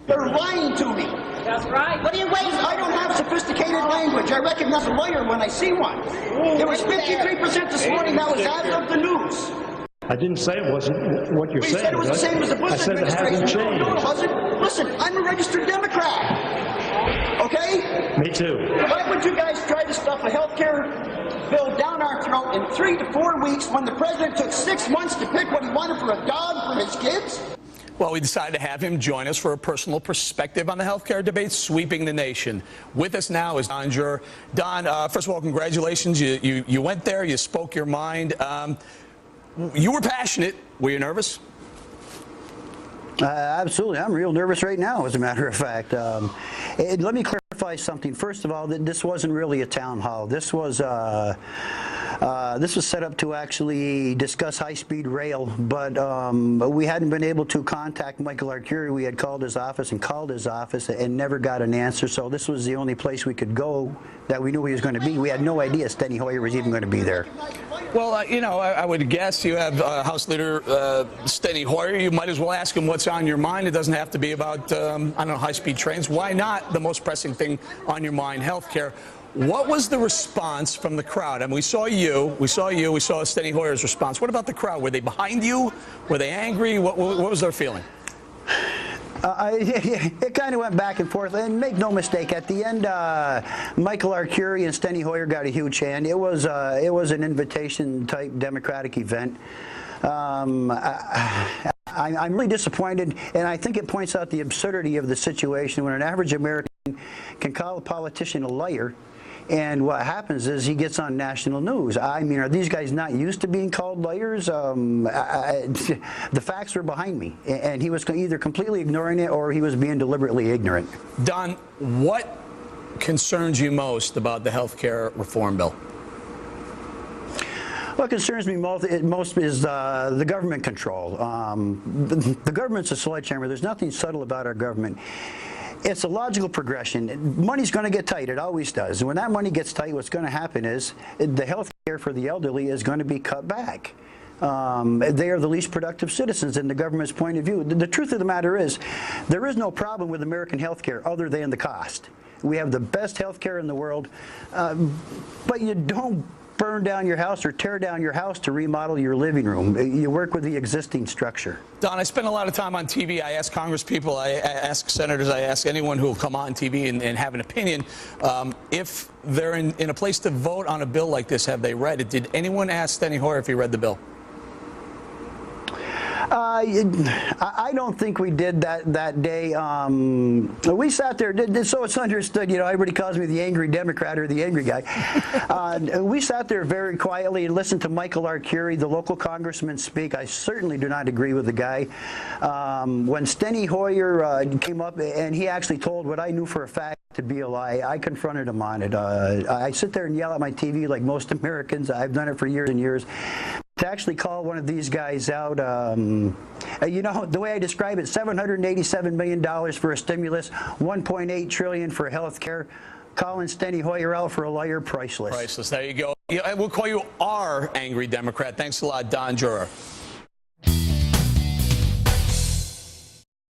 They're lying to me. That's right. What are you waiting? I don't have sophisticated language. I recognize a lawyer when I see one. It was 53% this morning. That was as of the news. I didn't say it wasn't what you're You saying. said it was the same as the Bush I said it administration. hasn't changed. No, it wasn't. Listen, I'm a registered Democrat. Okay? Me too. Why would you guys try to stuff a health care bill down our throat in 3 to 4 weeks when the president took 6 months to pick what he wanted for a dog for his kids? Well, we decided to have him join us for a personal perspective on the healthcare debate sweeping the nation. With us now is Don Juror. Don, first of all, congratulations. You went there. You spoke your mind. You were passionate. Were you nervous? Absolutely. I'm real nervous right now, as a matter of fact. Let me clarify something. First of all, this wasn't really a town hall. This was set up to actually discuss high-speed rail, but we hadn't been able to contact Michael Arcuri. We had called his office and never got an answer, so this was the only place we could go that we knew he was going to be. We had no idea Steny Hoyer was even going to be there. Well, I would guess you have House Leader Steny Hoyer. You might as well ask him what's on your mind. It doesn't have to be about, I don't know, high-speed trains. Why not the most pressing thing on your mind, health care? What was the response from the crowd? I mean, we saw Steny Hoyer's response. What about the crowd? Were they behind you? Were they angry? What was their feeling? It kind of went back and forth, and make no mistake, at the end, Michael Arcuri and Steny Hoyer got a huge hand. It was an invitation-type Democratic event. I'm really disappointed, and I think it points out the absurdity of the situation when an average American can call a politician a liar, and what happens is he gets on national news. I mean, are these guys not used to being called liars? The facts were behind me, and he was either completely ignoring it or he was being deliberately ignorant. Don, what concerns you most about the health care reform bill? What concerns me most is the government control. The government's a sledgehammer. There's nothing subtle about our government. It's a logical progression. Money's going to get tight. It always does. And when that money gets tight, what's going to happen is the health care for the elderly is going to be cut back. They are the least productive citizens in the government's point of view. The truth of the matter is there is no problem with American health care other than the cost. We have the best health care in the world, but you don't burn down your house or tear down your house to remodel your living room. You work with the existing structure. Don, I spend a lot of time on TV. I ask Congress people, I ask senators, I ask anyone who will come on TV and have an opinion. If they're in a place to vote on a bill like this, have they read it? Did anyone ask Steny Hoyer if he read the bill? I don't think we did that day. We sat there, so it's understood, everybody calls me the angry Democrat or the angry guy. We sat there very quietly and listened to Michael Arcuri, the local congressman, speak. I certainly do not agree with the guy. When Steny Hoyer came up and he actually told what I knew for a fact to be a lie, I confronted him on it. I sit there and yell at my TV like most Americans. I've done it for years and years. To actually call one of these guys out, the way I describe it, $787 million for a stimulus, $1.8 trillion for health care. Calling Steny Hoyer out for a liar, priceless. Priceless. There you go. We'll call you our angry Democrat. Thanks a lot, Don Juror.